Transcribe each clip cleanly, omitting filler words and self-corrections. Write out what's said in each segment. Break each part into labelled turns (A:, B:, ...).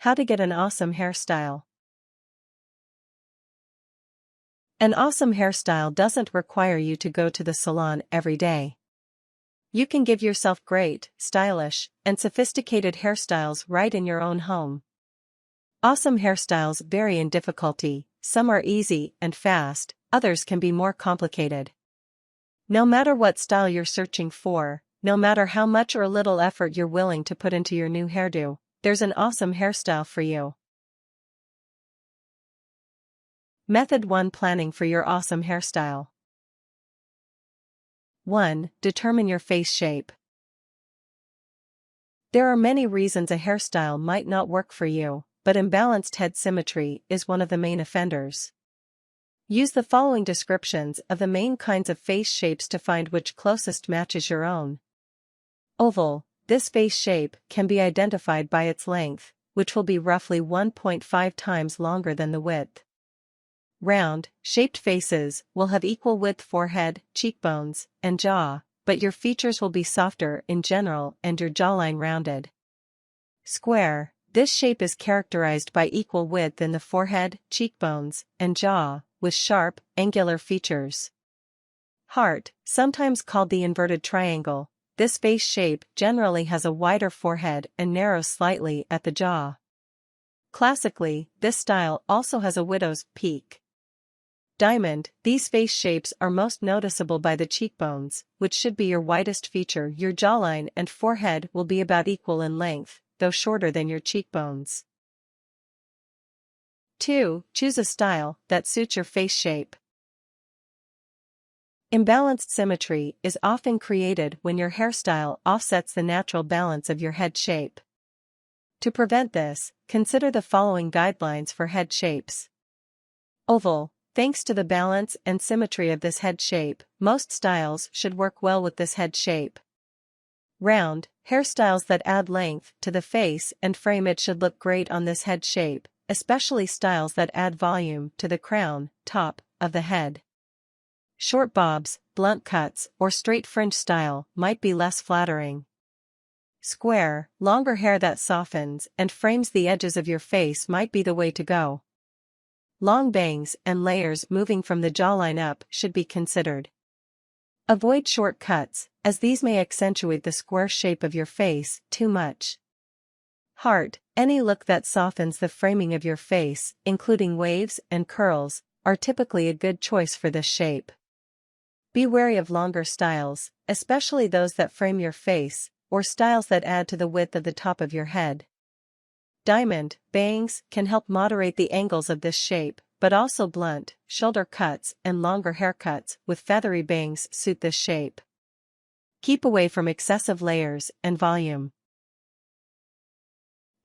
A: How to get an awesome hairstyle. An awesome hairstyle doesn't require you to go to the salon every day. You can give yourself great, stylish, and sophisticated hairstyles right in your own home. Awesome hairstyles vary in difficulty, some are easy and fast, others can be more complicated. No matter what style you're searching for, no matter how much or little effort you're willing to put into your new hairdo, there's an awesome hairstyle for you. Method 1: Planning for your awesome hairstyle. 1. Determine your face shape. There are many reasons a hairstyle might not work for you, but imbalanced head symmetry is one of the main offenders. Use the following descriptions of the main kinds of face shapes to find which closest matches your own. Oval. This face shape can be identified by its length, which will be roughly 1.5 times longer than the width. Round, shaped faces will have equal width forehead, cheekbones, and jaw, but your features will be softer in general and your jawline rounded. Square. This shape is characterized by equal width in the forehead, cheekbones, and jaw, with sharp, angular features. Heart, sometimes called the inverted triangle. This face shape generally has a wider forehead and narrows slightly at the jaw. Classically, this style also has a widow's peak. Diamond. These face shapes are most noticeable by the cheekbones, which should be your widest feature. Your jawline and forehead will be about equal in length, though shorter than your cheekbones. 2. Choose a style that suits your face shape. Imbalanced symmetry is often created when your hairstyle offsets the natural balance of your head shape. To prevent this, consider the following guidelines for head shapes. Oval. Thanks to the balance and symmetry of this head shape, most styles should work well with this head shape. Round. Hairstyles that add length to the face and frame it should look great on this head shape, especially styles that add volume to the crown, top, of the head. Short bobs, blunt cuts, or straight fringe style might be less flattering. Square. Longer hair that softens and frames the edges of your face might be the way to go. Long bangs and layers moving from the jawline up should be considered. Avoid short cuts, as these may accentuate the square shape of your face too much. Heart. Any look that softens the framing of your face, including waves and curls, are typically a good choice for this shape. Be wary of longer styles, especially those that frame your face, or styles that add to the width of the top of your head. Diamond. Bangs can help moderate the angles of this shape, but also blunt, shoulder cuts and longer haircuts with feathery bangs suit this shape. Keep away from excessive layers and volume.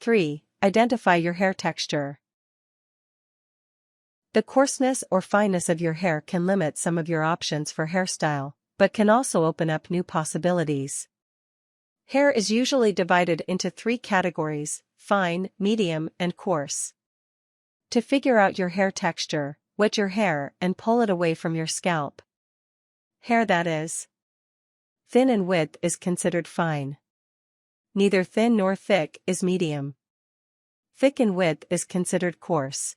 A: 3. Identify your hair texture. The coarseness or fineness of your hair can limit some of your options for hairstyle, but can also open up new possibilities. Hair is usually divided into 3 categories: fine, medium, and coarse. To figure out your hair texture, wet your hair and pull it away from your scalp. Hair that is thin in width is considered fine. Neither thin nor thick is medium. Thick in width is considered coarse.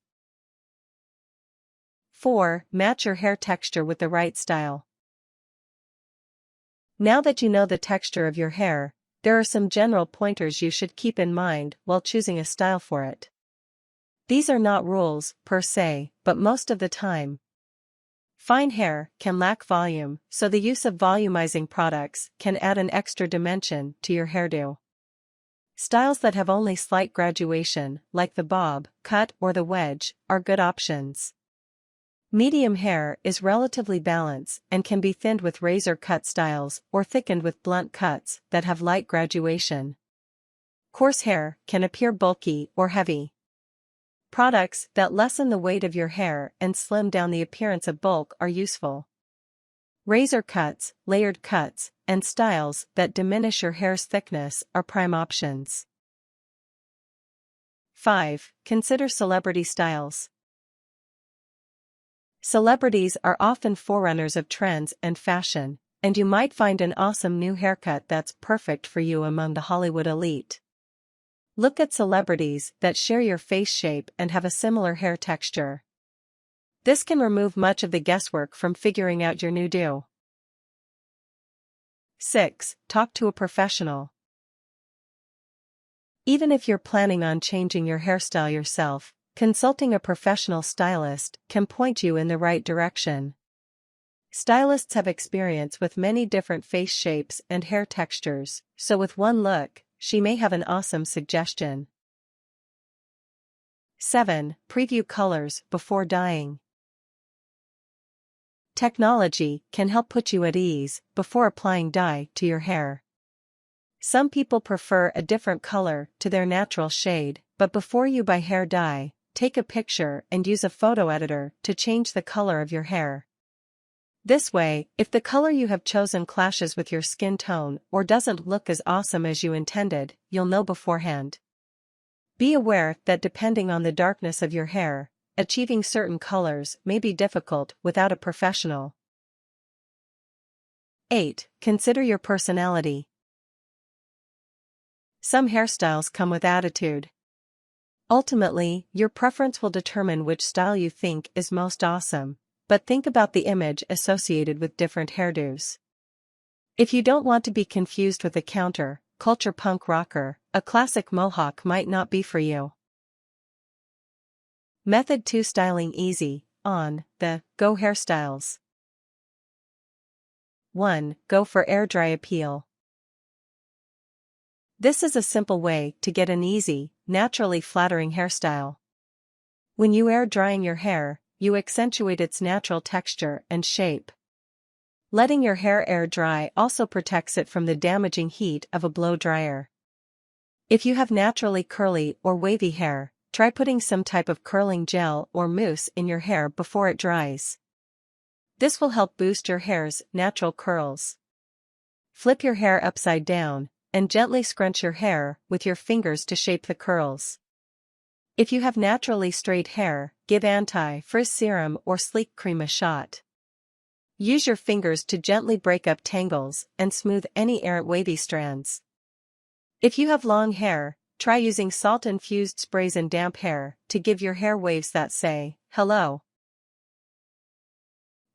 A: 4. Match your hair texture with the right style. Now that you know the texture of your hair, there are some general pointers you should keep in mind while choosing a style for it. These are not rules, per se, but most of the time. Fine hair can lack volume, so the use of volumizing products can add an extra dimension to your hairdo. Styles that have only slight graduation, like the bob, cut, or the wedge, are good options. Medium hair is relatively balanced and can be thinned with razor-cut styles or thickened with blunt cuts that have light graduation. Coarse hair can appear bulky or heavy. Products that lessen the weight of your hair and slim down the appearance of bulk are useful. Razor cuts, layered cuts, and styles that diminish your hair's thickness are prime options. 5. Consider celebrity styles. Celebrities are often forerunners of trends and fashion, and you might find an awesome new haircut that's perfect for you among the Hollywood elite. Look at celebrities that share your face shape and have a similar hair texture. This can remove much of the guesswork from figuring out your new do. 6. Talk to a professional. Even if you're planning on changing your hairstyle yourself, consulting a professional stylist can point you in the right direction. Stylists have experience with many different face shapes and hair textures, so with one look, she may have an awesome suggestion. 7. Preview colors before dyeing. Technology can help put you at ease before applying dye to your hair. Some people prefer a different color to their natural shade, but before you buy hair dye, take a picture and use a photo editor to change the color of your hair. This way, if the color you have chosen clashes with your skin tone or doesn't look as awesome as you intended, you'll know beforehand. Be aware that depending on the darkness of your hair, achieving certain colors may be difficult without a professional. 8. Consider your personality. Some hairstyles come with attitude. Ultimately, your preference will determine which style you think is most awesome, but think about the image associated with different hairdos. If you don't want to be confused with a counter-culture punk rocker, a classic mohawk might not be for you. Method 2. Styling easy, on the go hairstyles. 1. Go for air dry appeal. This is a simple way to get an easy, naturally flattering hairstyle. When you air drying your hair, you accentuate its natural texture and shape. Letting your hair air dry also protects it from the damaging heat of a blow dryer. If you have naturally curly or wavy hair, try putting some type of curling gel or mousse in your hair before it dries. This will help boost your hair's natural curls. Flip your hair upside down, and gently scrunch your hair with your fingers to shape the curls. If you have naturally straight hair, give anti-frizz serum or sleek cream a shot. Use your fingers to gently break up tangles and smooth any errant wavy strands. If you have long hair, try using salt-infused sprays in damp hair to give your hair waves that say, hello.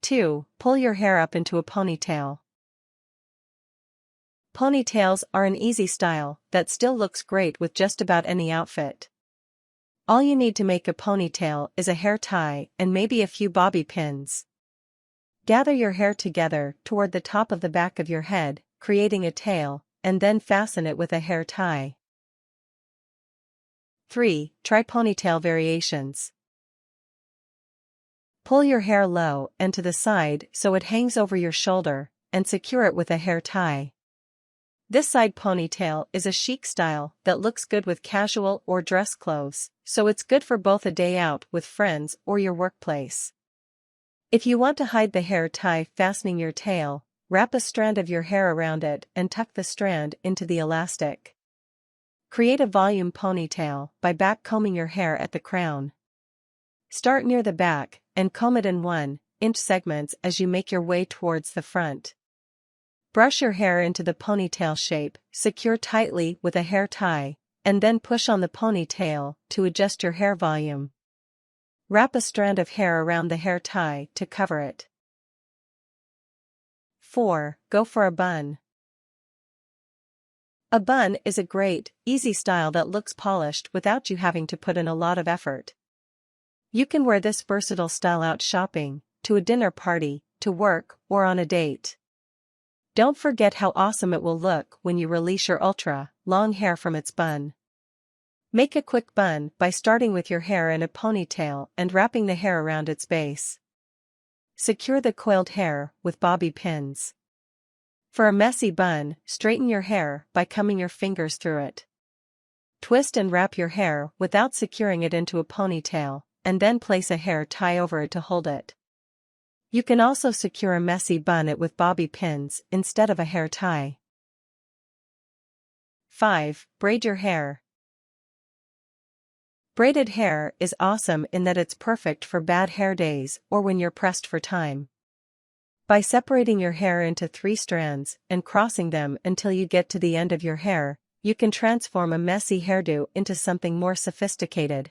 A: 2. Pull your hair up into a ponytail. Ponytails are an easy style that still looks great with just about any outfit. All you need to make a ponytail is a hair tie and maybe a few bobby pins. Gather your hair together toward the top of the back of your head, creating a tail, and then fasten it with a hair tie. 3. Try ponytail variations. Pull your hair low and to the side so it hangs over your shoulder, and secure it with a hair tie. This side ponytail is a chic style that looks good with casual or dress clothes, so it's good for both a day out with friends or your workplace. If you want to hide the hair tie fastening your tail, wrap a strand of your hair around it and tuck the strand into the elastic. Create a volume ponytail by back-combing your hair at the crown. Start near the back and comb it in 1-inch segments as you make your way towards the front. Brush your hair into the ponytail shape, secure tightly with a hair tie, and then push on the ponytail to adjust your hair volume. Wrap a strand of hair around the hair tie to cover it. 4. Go for a bun. A bun is a great, easy style that looks polished without you having to put in a lot of effort. You can wear this versatile style out shopping, to a dinner party, to work, or on a date. Don't forget how awesome it will look when you release your ultra-long hair from its bun. Make a quick bun by starting with your hair in a ponytail and wrapping the hair around its base. Secure the coiled hair with bobby pins. For a messy bun, straighten your hair by combing your fingers through it. Twist and wrap your hair without securing it into a ponytail, and then place a hair tie over it to hold it. You can also secure a messy bun with bobby pins instead of a hair tie. 5. Braid your hair. Braided hair is awesome in that it's perfect for bad hair days or when you're pressed for time. By separating your hair into 3 strands and crossing them until you get to the end of your hair, you can transform a messy hairdo into something more sophisticated.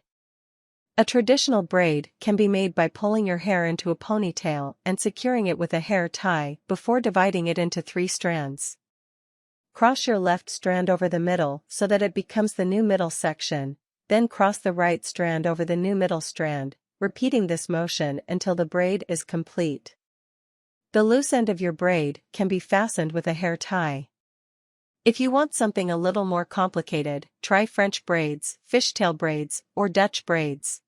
A: A traditional braid can be made by pulling your hair into a ponytail and securing it with a hair tie before dividing it into 3 strands. Cross your left strand over the middle so that it becomes the new middle section, then cross the right strand over the new middle strand, repeating this motion until the braid is complete. The loose end of your braid can be fastened with a hair tie. If you want something a little more complicated, try French braids, fishtail braids, or Dutch braids.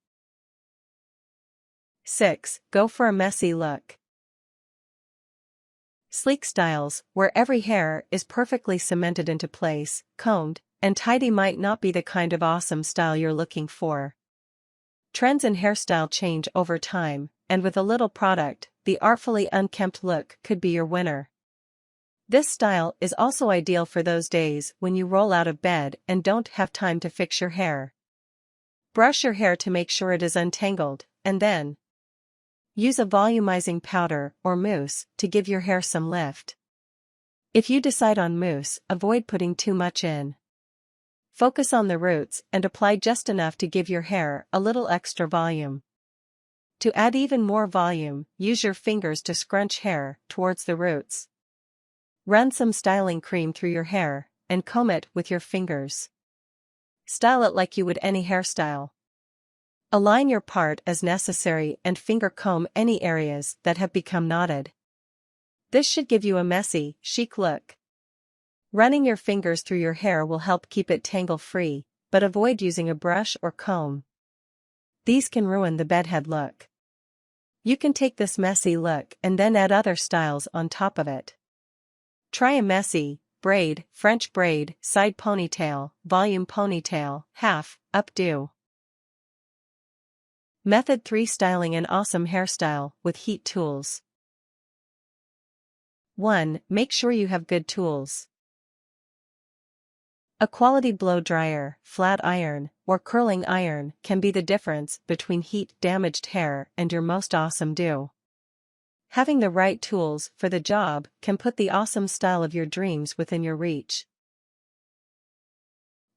A: 6. Go for a messy look. Sleek styles, where every hair is perfectly cemented into place, combed, and tidy might not be the kind of awesome style you're looking for. Trends in hairstyle change over time, and with a little product, the artfully unkempt look could be your winner. This style is also ideal for those days when you roll out of bed and don't have time to fix your hair. Brush your hair to make sure it is untangled, and then use a volumizing powder or mousse to give your hair some lift. If you decide on mousse, avoid putting too much in. Focus on the roots and apply just enough to give your hair a little extra volume. To add even more volume, use your fingers to scrunch hair towards the roots. Run some styling cream through your hair, and comb it with your fingers. Style it like you would any hairstyle. Align your part as necessary and finger comb any areas that have become knotted. This should give you a messy, chic look. Running your fingers through your hair will help keep it tangle-free, but avoid using a brush or comb. These can ruin the bedhead look. You can take this messy look and then add other styles on top of it. Try a messy, braid, French braid, side ponytail, volume ponytail, half, updo. Method 3. Styling an awesome hairstyle with heat tools. 1. Make sure you have good tools. A quality blow dryer, flat iron, or curling iron can be the difference between heat-damaged hair and your most awesome do. Having the right tools for the job can put the awesome style of your dreams within your reach.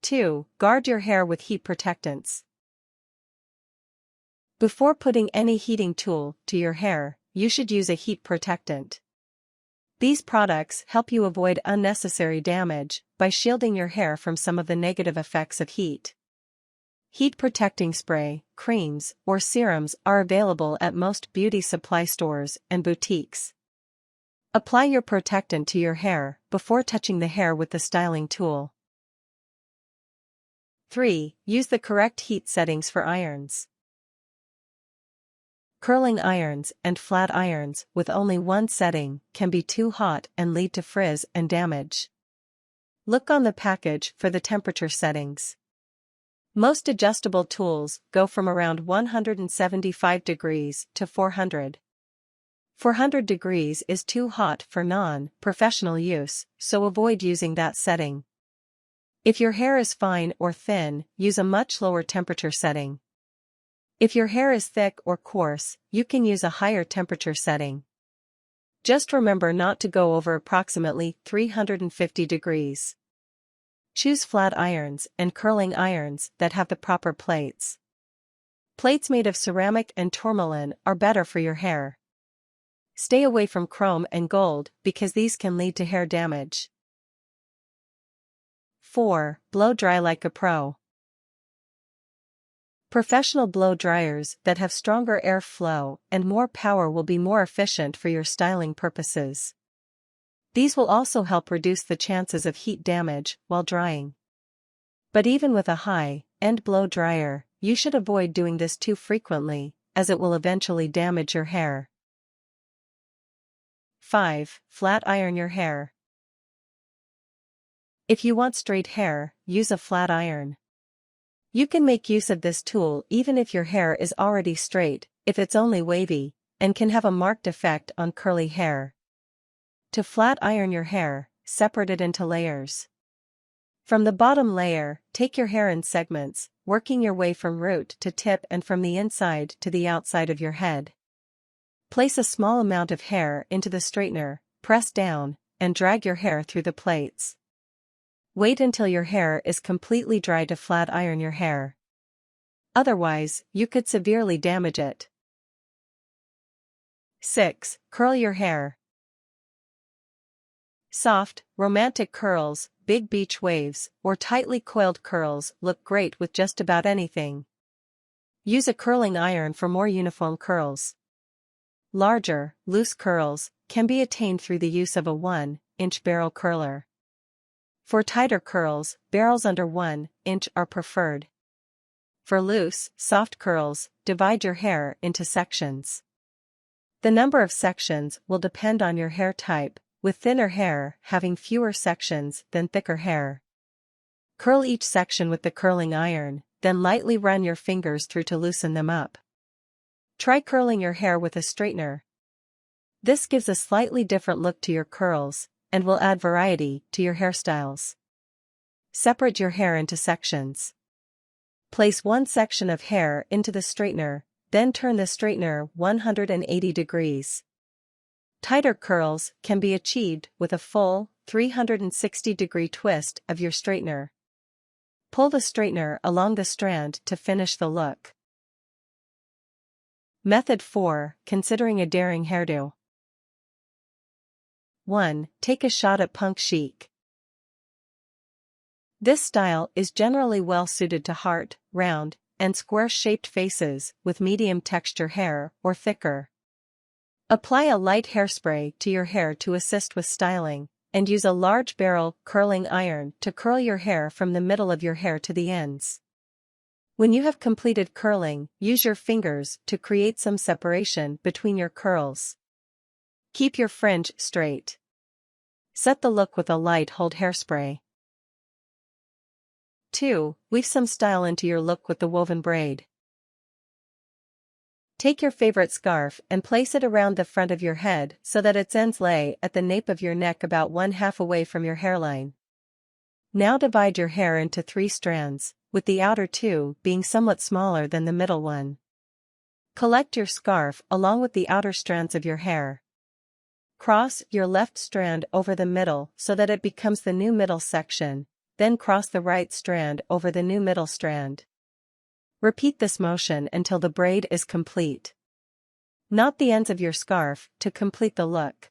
A: 2. Guard your hair with heat protectants. Before putting any heating tool to your hair, you should use a heat protectant. These products help you avoid unnecessary damage by shielding your hair from some of the negative effects of heat. Heat protecting spray, creams, or serums are available at most beauty supply stores and boutiques. Apply your protectant to your hair before touching the hair with the styling tool. 3. Use the correct heat settings for irons. Curling irons and flat irons with only one setting can be too hot and lead to frizz and damage. Look on the package for the temperature settings. Most adjustable tools go from around 175 degrees to 400. 400 degrees is too hot for non-professional use, so avoid using that setting. If your hair is fine or thin, use a much lower temperature setting. If your hair is thick or coarse, you can use a higher temperature setting. Just remember not to go over approximately 350 degrees. Choose flat irons and curling irons that have the proper plates. Plates made of ceramic and tourmaline are better for your hair. Stay away from chrome and gold because these can lead to hair damage. 4. Blow dry like a pro. Professional blow dryers that have stronger air flow and more power will be more efficient for your styling purposes. These will also help reduce the chances of heat damage while drying. But even with a high-end blow dryer, you should avoid doing this too frequently, as it will eventually damage your hair. 5. Flat iron your hair. If you want straight hair, use a flat iron. You can make use of this tool even if your hair is already straight, if it's only wavy, and can have a marked effect on curly hair. To flat iron your hair, separate it into layers. From the bottom layer, take your hair in segments, working your way from root to tip and from the inside to the outside of your head. Place a small amount of hair into the straightener, press down, and drag your hair through the plates. Wait until your hair is completely dry to flat iron your hair. Otherwise, you could severely damage it. 6. Curl your hair. Soft, romantic curls, big beach waves, or tightly coiled curls look great with just about anything. Use a curling iron for more uniform curls. Larger, loose curls can be attained through the use of a 1-inch barrel curler. For tighter curls, barrels under 1 inch are preferred. For loose, soft curls, divide your hair into sections. The number of sections will depend on your hair type, with thinner hair having fewer sections than thicker hair. Curl each section with the curling iron, then lightly run your fingers through to loosen them up. Try curling your hair with a straightener. This gives a slightly different look to your curls, and will add variety to your hairstyles. Separate your hair into sections. Place one section of hair into the straightener, then turn the straightener 180 degrees. Tighter curls can be achieved with a full 360-degree twist of your straightener. Pull the straightener along the strand to finish the look. Method 4. Considering a daring hairdo. 1. Take a shot at punk chic. This style is generally well suited to heart, round, and square-shaped faces with medium texture hair or thicker. Apply a light hairspray to your hair to assist with styling, and use a large barrel curling iron to curl your hair from the middle of your hair to the ends. When you have completed curling, use your fingers to create some separation between your curls. Keep your fringe straight. Set the look with a light hold hairspray. 2. Weave some style into your look with the woven braid. Take your favorite scarf and place it around the front of your head so that its ends lay at the nape of your neck about 1/2 away from your hairline. Now divide your hair into 3 strands, with the outer 2 being somewhat smaller than the middle one. Collect your scarf along with the outer strands of your hair. Cross your left strand over the middle so that it becomes the new middle section, then cross the right strand over the new middle strand. Repeat this motion until the braid is complete. Knot the ends of your scarf to complete the look.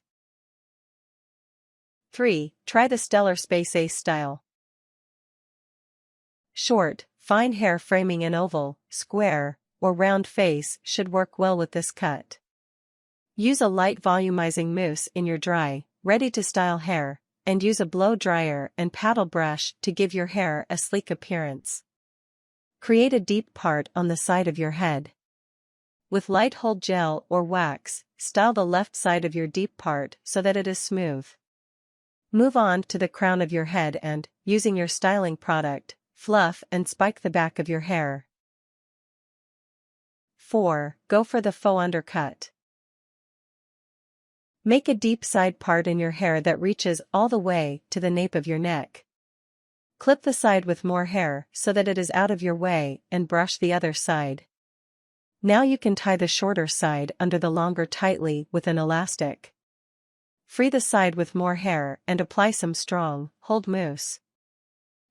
A: 3. Try the stellar Space Ace style. Short, fine hair framing an oval, square, or round face should work well with this cut. Use a light volumizing mousse in your dry, ready-to-style hair, and use a blow dryer and paddle brush to give your hair a sleek appearance. Create a deep part on the side of your head. With light hold gel or wax, style the left side of your deep part so that it is smooth. Move on to the crown of your head and, using your styling product, fluff and spike the back of your hair. 4. Go for the faux undercut. Make a deep side part in your hair that reaches all the way to the nape of your neck. Clip the side with more hair so that it is out of your way and brush the other side. Now you can tie the shorter side under the longer tightly with an elastic. Free the side with more hair and apply some strong, hold mousse.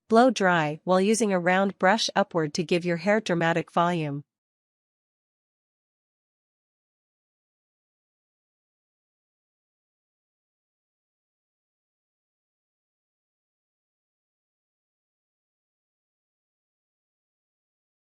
A: Blow dry while using a round brush upward to give your hair dramatic volume.